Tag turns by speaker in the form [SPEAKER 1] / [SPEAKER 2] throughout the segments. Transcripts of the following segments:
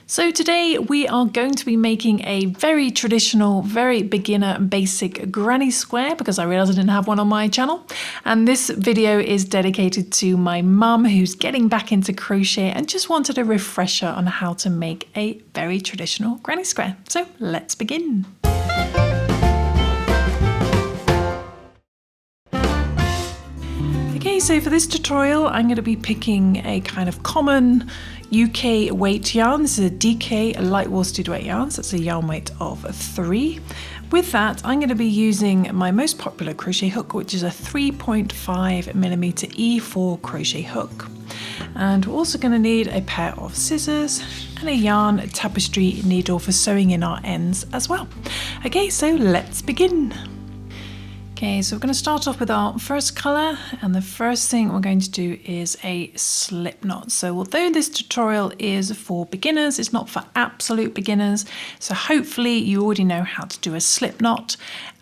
[SPEAKER 1] So today we are going to be making a very traditional, very beginner basic granny square because I realized I didn't have one on my channel. And this video is dedicated to my mum who's getting back into crochet and just wanted a refresher on how to make a very traditional granny square. So let's begin. Okay, so for this tutorial I'm going to be picking a kind of common UK weight yarn. This is a DK light worsted weight yarn, so it's a yarn weight of 3. With that I'm going to be using my most popular crochet hook, which is a 3.5mm E4 crochet hook. And we're also going to need a pair of scissors and a yarn tapestry needle for sewing in our ends as well. Okay, so let's begin. Okay, so we're going to start off with our first colour, and the first thing we're going to do is a slip knot. So although this tutorial is for beginners, it's not for absolute beginners, so hopefully you already know how to do a slip knot.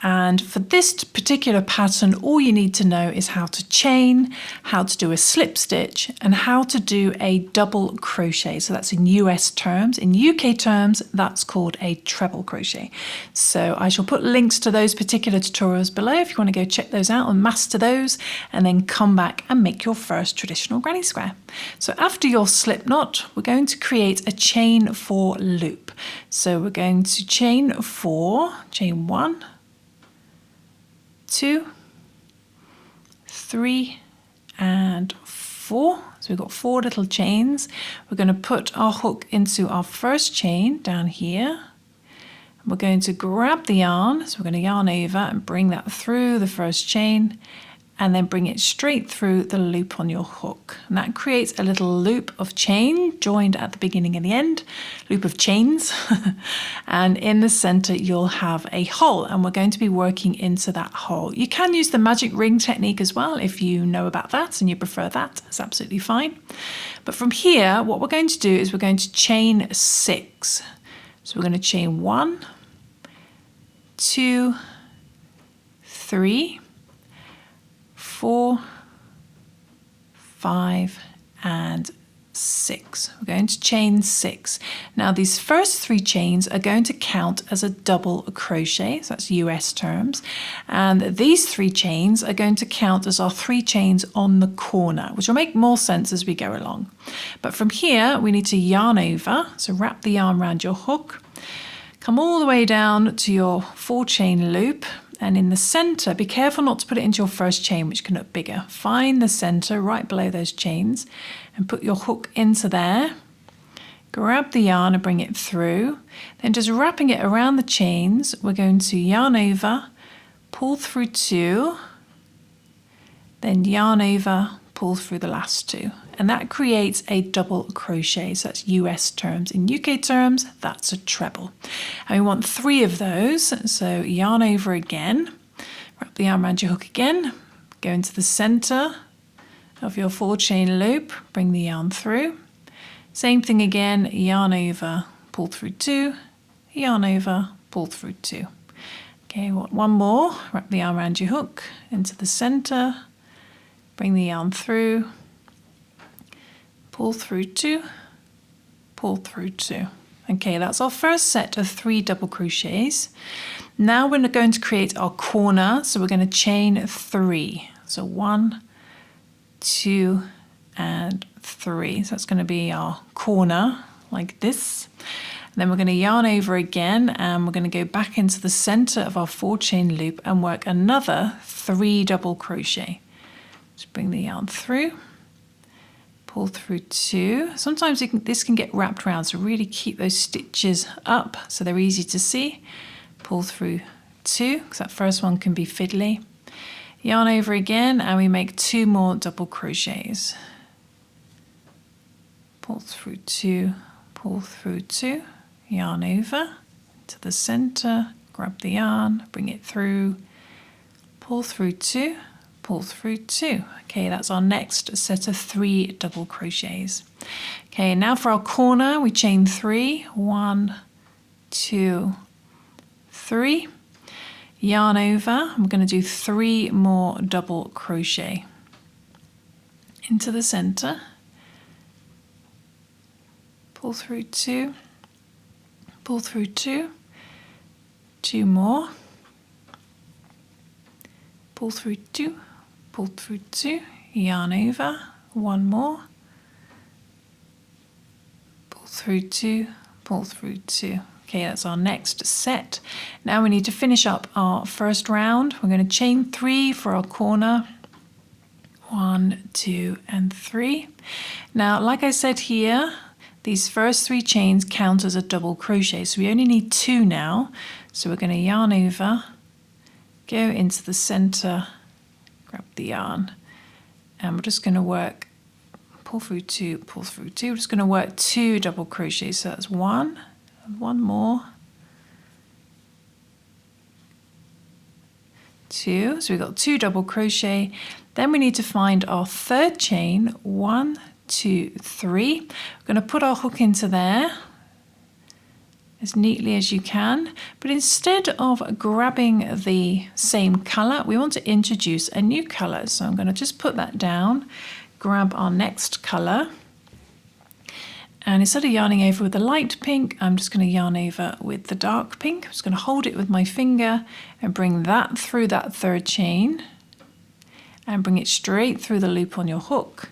[SPEAKER 1] And for this particular pattern, all you need to know is how to chain, how to do a slip stitch, and how to do a double crochet. So that's in US terms. In UK terms, that's called a treble crochet. So I shall put links to those particular tutorials below if you want to go check those out and master those, and then come back and make your first traditional granny square. So after your slip knot, we're going to create a chain 4 loop. So we're going to chain 1, 2, 3, and 4. So we've got 4 little chains. We're going to put our hook into our first chain down here. We're going to grab the yarn, so we're going to yarn over and bring that through the first chain, and then bring it straight through the loop on your hook. And that creates a little loop of chain joined at the beginning and the end, loop of chains. And in the center you'll have a hole, and we're going to be working into that hole. You can use the magic ring technique as well if you know about that and you prefer that. It's absolutely fine. But from here, what we're going to do is we're going to chain 6. So we're going to chain 1, 2, 3, 4, 5, and 6. We're going to chain 6. Now these first 3 chains are going to count as a double crochet, so that's US terms, and these 3 chains are going to count as our 3 chains on the corner, which will make more sense as we go along. But from here we need to yarn over, so wrap the yarn around your hook, come all the way down to your 4 chain loop, and in the center, be careful not to put it into your first chain, which can look bigger. Find the center right below those chains and put your hook into there. Grab the yarn and bring it through. Then just wrapping it around the chains, we're going to yarn over, pull through 2, then yarn over, pull through the last 2. And that creates a double crochet. So that's US terms. In UK terms, that's a treble. And we want 3 of those. So yarn over again, wrap the yarn around your hook again, go into the center of your 4 chain loop, bring the yarn through. Same thing again, yarn over, pull through 2, yarn over, pull through 2. Okay, one more, wrap the yarn around your hook, into the center, bring the yarn through, pull through 2, pull through 2. Okay, that's our first set of 3 double crochets. Now we're going to create our corner, so we're going to chain 3. So 1, 2, and 3. So that's going to be our corner, like this. And then we're going to yarn over again, and we're going to go back into the center of our 4 chain loop and work another 3 double crochet. Just bring the yarn through, pull through 2. Sometimes this can get wrapped around, so really keep those stitches up so they're easy to see. Pull through 2, because that first one can be fiddly. Yarn over again, and we make 2 more double crochets. Pull through 2, pull through 2, yarn over to the center, grab the yarn, bring it through, pull through 2, pull through 2. Okay, that's our next set of 3 double crochets. Okay, now for our corner, we chain 3, 1, 2, 3, yarn over. I'm going to do 3 more double crochet into the center, pull through 2, pull through 2, 2 more, pull through 2, pull through 2, yarn over, 1 more, pull through 2, pull through 2. Okay, that's our next set. Now we need to finish up our first round. We're going to chain 3 for our corner. 1, 2, and 3. Now, like I said here, these first 3 chains count as a double crochet, so we only need 2 now. So we're going to yarn over, go into the center, grab the yarn, and we're just going to work, pull through 2, pull through 2. We're just going to work 2 double crochets. So that's 1, and 1 more, 2. So we've got 2 double crochet. Then we need to find our third chain, 1, 2, 3. We're going to put our hook into there as neatly as you can, but instead of grabbing the same color, we want to introduce a new color. So I'm going to just put that down, grab our next color, and instead of yarning over with the light pink, I'm just going to yarn over with the dark pink. I'm just going to hold it with my finger and bring that through that third chain and bring it straight through the loop on your hook.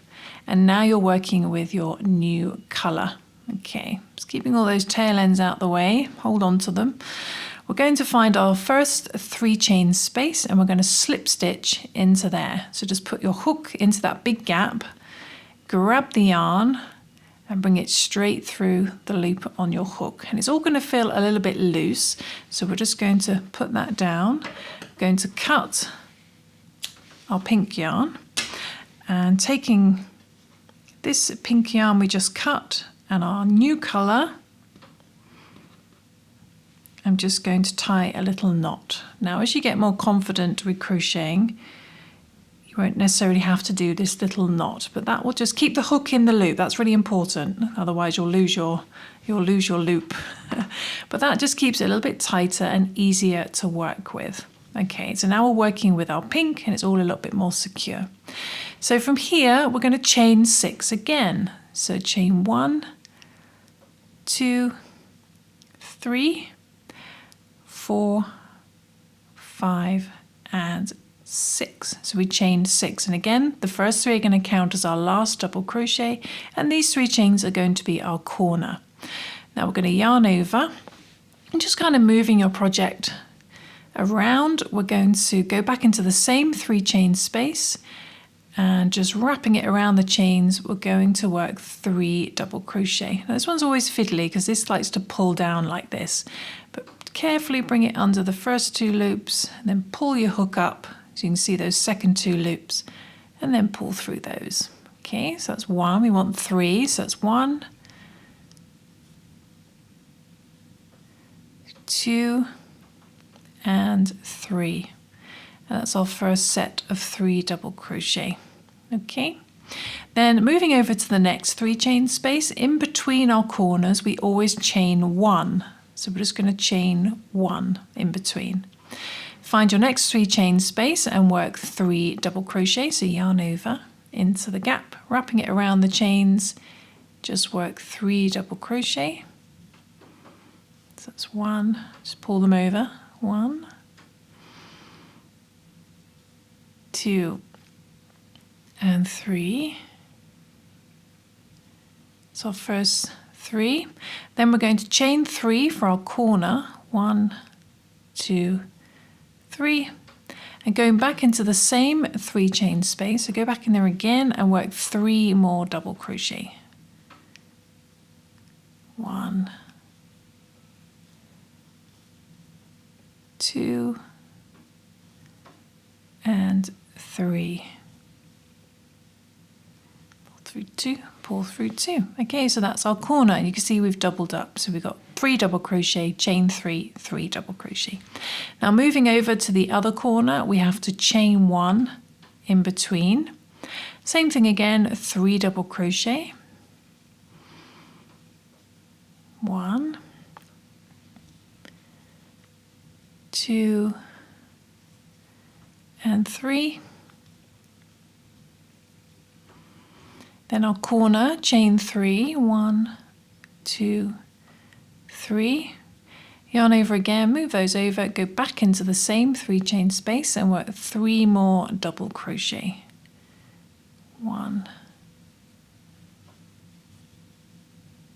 [SPEAKER 1] And now you're working with your new color. Okay, just keeping all those tail ends out the way, hold on to them. We're going to find our first 3 chain space and we're going to slip stitch into there. So just put your hook into that big gap, grab the yarn and bring it straight through the loop on your hook. And it's all going to feel a little bit loose, so we're just going to put that down. We're going to cut our pink yarn, and taking this pink yarn we just cut and our new color, I'm just going to tie a little knot. Now as you get more confident with crocheting, you won't necessarily have to do this little knot, but that will just keep the hook in the loop. That's really important, otherwise you'll lose your loop. But that just keeps it a little bit tighter and easier to work with. Okay, so now we're working with our pink and it's all a little bit more secure. So from here, we're going to chain 6 again. So chain 1, 2, 3, 4, 5, and 6. So we chained 6. And again, the first 3 are going to count as our last double crochet. And these 3 chains are going to be our corner. Now we're going to yarn over and just kind of moving your project around. We're going to go back into the same 3 chain space and just wrapping it around the chains, we're going to work 3 double crochet. Now this one's always fiddly because this likes to pull down like this, but carefully bring it under the first 2 loops and then pull your hook up so you can see those second 2 loops and then pull through those. Okay, so that's 1. We want 3, so that's 1, 2, and 3. And that's our first set of 3 double crochet. Okay, then moving over to the next 3 chain space, in between our corners we always chain 1. So we're just going to chain 1 in between. Find your next 3 chain space and work 3 double crochet. So yarn over into the gap, wrapping it around the chains, just work 3 double crochet. So that's 1, just pull them over, 1, 2, and 3. So our first 3. Then we're going to chain 3 for our corner, 1, 2, 3. And going back into the same 3 chain space, so go back in there again and work 3 more double crochet. 1, 2, and 3. Pull through 2, pull through 2. Okay, so that's our corner, and you can see we've doubled up. So we've got 3 double crochet, chain 3, 3 double crochet. Now moving over to the other corner, we have to chain 1 in between. Same thing again, 3 double crochet. 1, 2, and 3. Then our corner, chain 3, 1, 2, 3. Yarn over again, move those over, go back into the same 3 chain space and work 3 more double crochet. 1,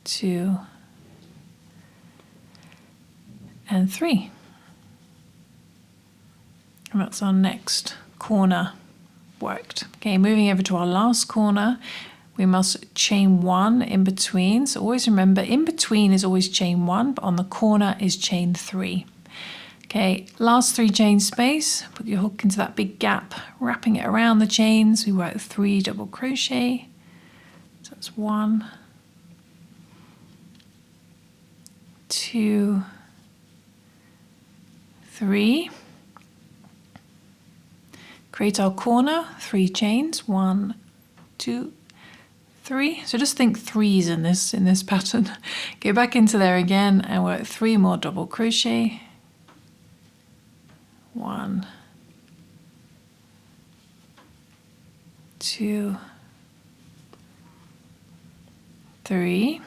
[SPEAKER 1] 2, and 3. And that's our next corner worked. Okay, moving over to our last corner, we must chain 1 in between. So always remember, in between is always chain 1, but on the corner is chain 3. Okay, last 3 chain space, put your hook into that big gap, wrapping it around the chains. We work 3 double crochet. So that's 1, 2, 3. Create our corner, 3 chains, 1, 2, 3. So just think 3s in this pattern. Go back into there again and work 3 more double crochet. 1, 2, 3.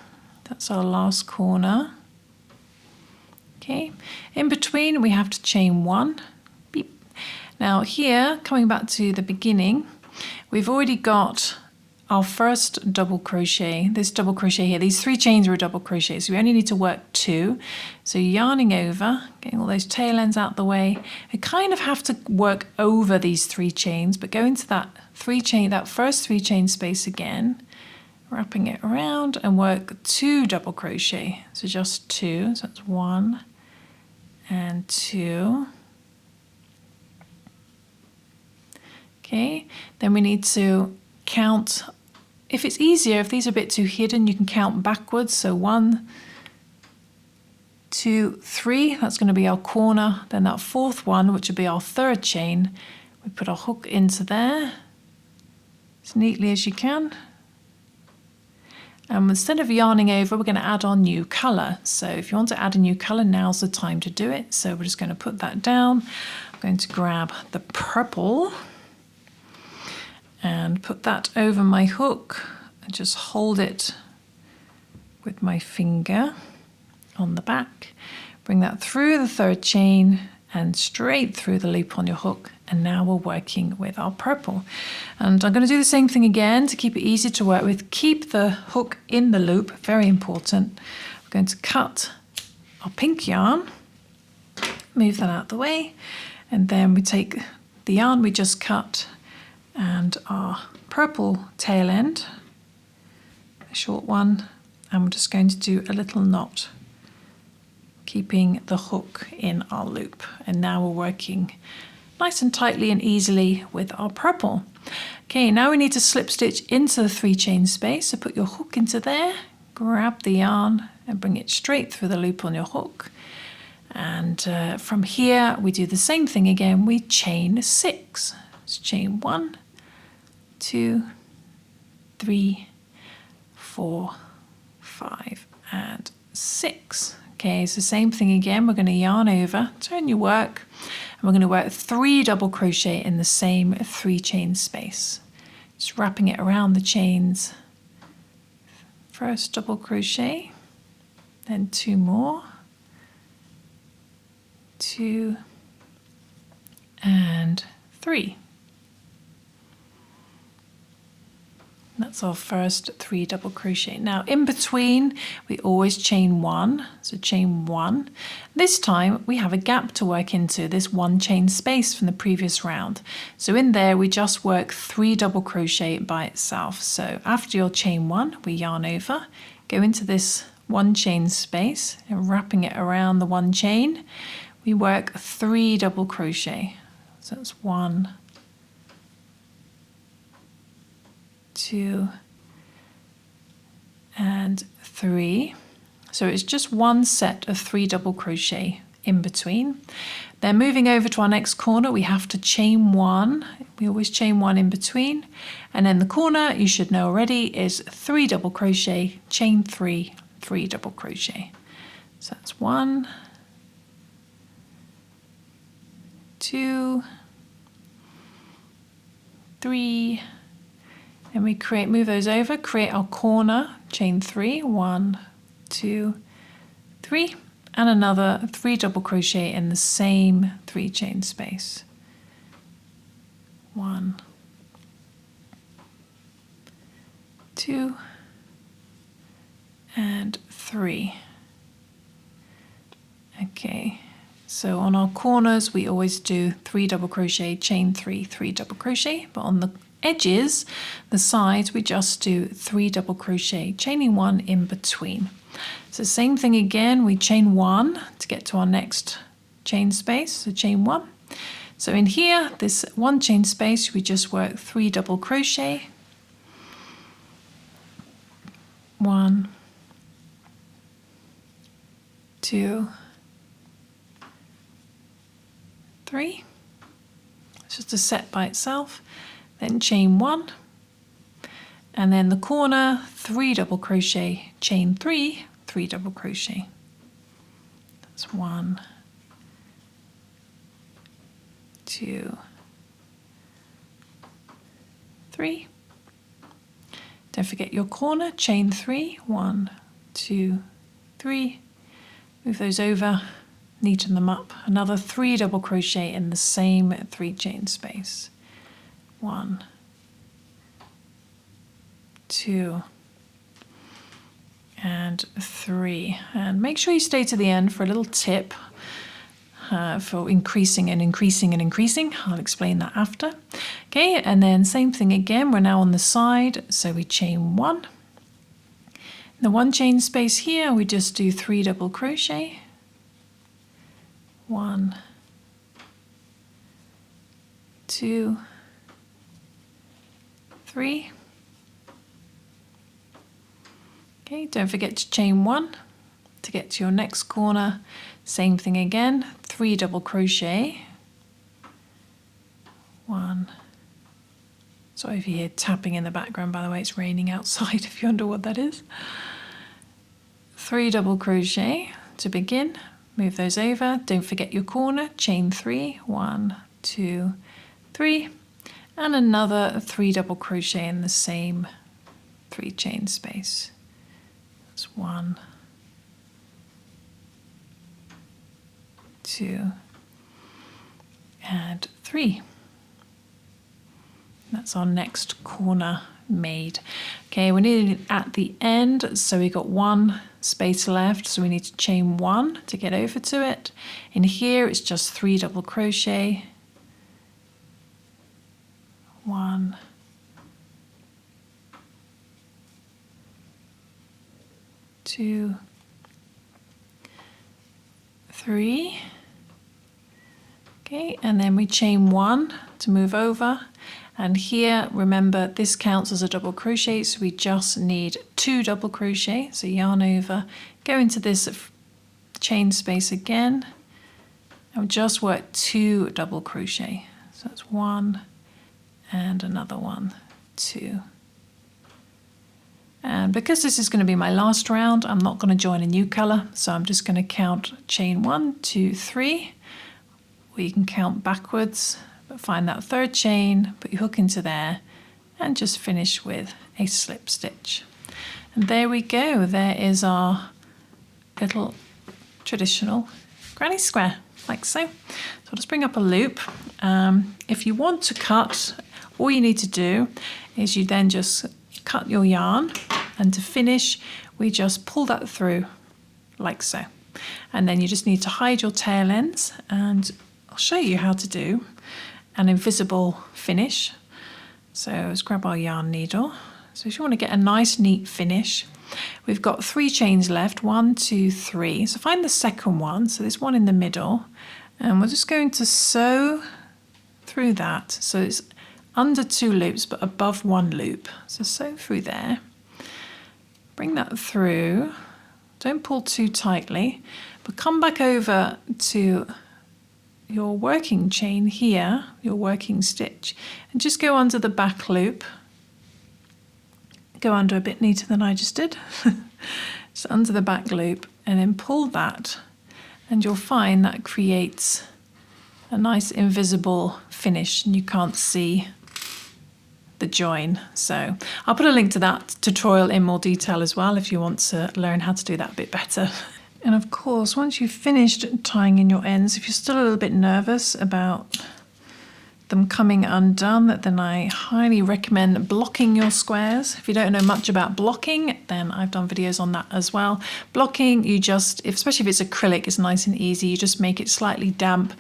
[SPEAKER 1] That's our last corner. Okay, in between we have to chain 1. Beep. Now here, coming back to the beginning, we've already got our first double crochet, this double crochet here. These 3 chains are a double crochet, so we only need to work 2. So yarning over, getting all those tail ends out the way. We kind of have to work over these 3 chains, but go into that first 3 chain space again, wrapping it around and work 2 double crochet. So just 2, so that's 1 and 2. Okay, then we need to count. If it's easier, if these are a bit too hidden, you can count backwards. So 1, 2, 3, that's going to be our corner. Then that 4th one, which would be our 3rd chain, we put our hook into there as neatly as you can. And instead of yarning over, we're going to add our new colour. So if you want to add a new colour, now's the time to do it. So we're just going to put that down. I'm going to grab the purple and put that over my hook and just hold it with my finger on the back. Bring that through the 3rd chain and straight through the loop on your hook. And now we're working with our purple. And I'm going to do the same thing again to keep it easy to work with. Keep the hook in the loop, very important. I'm going to cut our pink yarn, move that out the way, and then we take the yarn we just cut and our purple tail end, a short one, and we're just going to do a little knot, keeping the hook in our loop. And now we're working nice and tightly and easily with our purple. Okay, now we need to slip stitch into the 3 chain space. So put your hook into there, grab the yarn and bring it straight through the loop on your hook. And from here, we do the same thing again. We chain 6. Let's chain 1, 2, 3, 4, 5, and 6. Okay, it's the same thing again. We're going to yarn over, turn your work, and we're going to work 3 double crochet in the same 3 chain space. Just wrapping it around the chains. First double crochet, then 2 more, 2, and 3. That's our first 3 double crochet. Now in between, we always chain 1. So chain 1. This time we have a gap to work into, this 1 chain space from the previous round. So in there, we just work 3 double crochet by itself. So after your chain 1, we yarn over, go into this 1 chain space and wrapping it around the 1 chain, we work 3 double crochet. So that's 1, 2, and 3. So it's just 1 set of 3 double crochet in between. Then moving over to our next corner, we have to chain 1. We always chain 1 in between. And then the corner, you should know already, is 3 double crochet, chain 3, 3 double crochet. So that's 1, 2, 3, and we move those over, create our corner, chain 3, 1, 2, 3, and another 3 double crochet in the same 3 chain space. 1, 2, and 3. Okay, so on our corners we always do 3 double crochet, chain 3, 3 double crochet, but on the edges, the sides, we just do 3 double crochet, chaining 1 in between. So same thing again, we chain 1 to get to our next chain space, so chain 1. So in here, this 1 chain space, we just work 3 double crochet, 1, 2, 3. It's just a set by itself. Then chain 1, and then the corner 3 double crochet, chain 3, 3 double crochet. That's 1, 2, 3. Don't forget your corner, chain 3, 1, 2, 3. Move those over, neaten them up. Another 3 double crochet in the same 3 chain space. 1, 2, and 3. And make sure you stay to the end for a little tip for increasing and increasing and increasing. I'll explain that after. Okay, and then same thing again. We're now on the side, so we chain 1. In the 1 chain space here, we just do 3 double crochet. 1, 2, 3. Okay, don't forget to chain 1 to get to your next corner. Same thing again, 3 double crochet. 1. Sorry if you hear tapping in the background, by the way, it's raining outside if you wonder what that is. 3 double crochet to begin. Move those over. Don't forget your corner, chain 3. 1, 2, 3. And another 3 double crochet in the same 3 chain space. That's 1, 2, and 3. That's our next corner made. Okay, we're nearly at the end, so we got 1 space left, so we need to chain 1 to get over to it. In here it's just 3 double crochet. 1, 2, 3. Okay, and then we chain 1 to move over. And here, remember, this counts as a double crochet, so we just need 2 double crochet. So yarn over, go into this chain space again, and just work 2 double crochet. So that's 1 and another 1, 2. And because this is going to be my last round, I'm not going to join a new colour, so I'm just going to count chain 1, 2, 3. Or you can count backwards. But find that 3rd chain, put your hook into there, and just finish with a slip stitch. And there we go. There is our little traditional granny square, like so. So I'll just bring up a loop. If you want to cut, all you need to do is you then just cut your yarn, and to finish, we just pull that through, like so. And then you just need to hide your tail ends, and I'll show you how to do an invisible finish. So let's grab our yarn needle. So if you want to get a nice neat finish, we've got 3 chains left, 1, 2, 3. So find the second one, so there's one in the middle, and we're just going to sew through that. So it's under 2 loops but above 1 loop. So sew through there, bring that through, don't pull too tightly, but come back over to your working chain here, your working stitch, and just go under the back loop. Go under a bit neater than I just did. Just under the back loop, and then pull that, and you'll find that creates a nice invisible finish, and you can't see the join. So I'll put a link to that tutorial in more detail as well if you want to learn how to do that a bit better. And of course, once you've finished tying in your ends, if you're still a little bit nervous about them coming undone, then I highly recommend blocking your squares. If you don't know much about blocking, then I've done videos on that as well. Blocking, you just, especially if it's acrylic, it's nice and easy. You just make it slightly damp,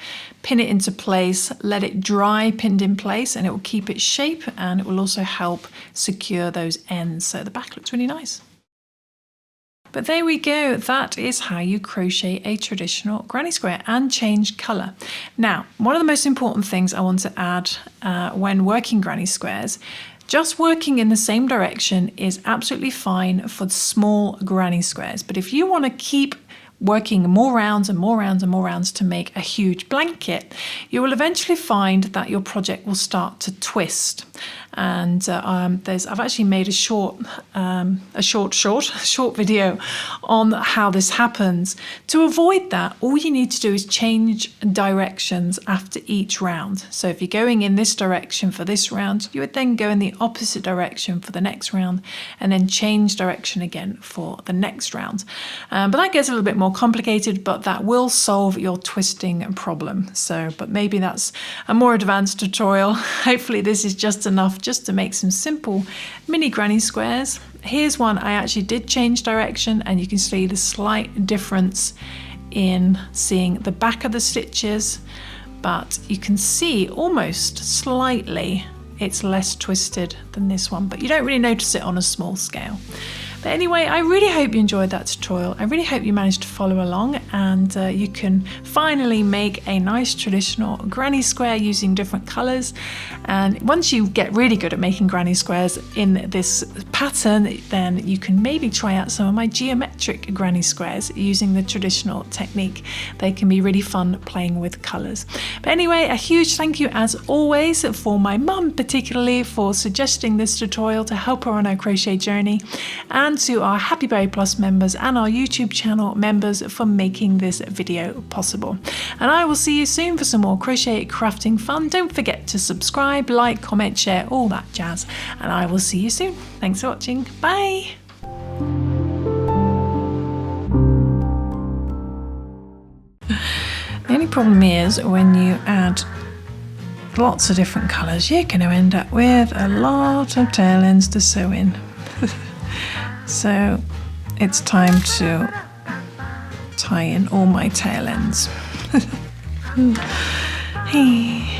[SPEAKER 1] pin it into place, let it dry pinned in place, and it will keep its shape, and it will also help secure those ends. So the back looks really nice. But there we go, that is how you crochet a traditional granny square and change colour. Now, one of the most important things I want to add when working granny squares, just working in the same direction is absolutely fine for small granny squares. But if you want to keep working more rounds and more rounds and more rounds to make a huge blanket, you will eventually find that your project will start to twist. And I've actually made a short video on how this happens. To avoid that, all you need to do is change directions after each round. So if you're going in this direction for this round, you would then go in the opposite direction for the next round, and then change direction again for the next round. But that gets a little bit more complicated, but that will solve your twisting problem. So, but maybe that's a more advanced tutorial. Hopefully this is just enough just to make some simple mini granny squares. Here's one I actually did change direction, and you can see the slight difference in seeing the back of the stitches, but you can see almost slightly it's less twisted than this one, but you don't really notice it on a small scale. But anyway, I really hope you enjoyed that tutorial. I really hope you managed to follow along, and you can finally make a nice traditional granny square using different colours. And once you get really good at making granny squares in this pattern, then you can maybe try out some of my geometric granny squares using the traditional technique. They can be really fun playing with colours. But anyway, a huge thank you as always for my mum, particularly for suggesting this tutorial to help her on her crochet journey, and to our Happy Berry Plus members and our YouTube channel members for making this video possible. And I will see you soon for some more crochet crafting fun. Don't forget to subscribe, like, comment, share, all that jazz. And I will see you soon. Thanks for watching. Bye. The only problem is when you add lots of different colours, you're going to end up with a lot of tail ends to sew in. So it's time to tie in all my tail ends. Hey.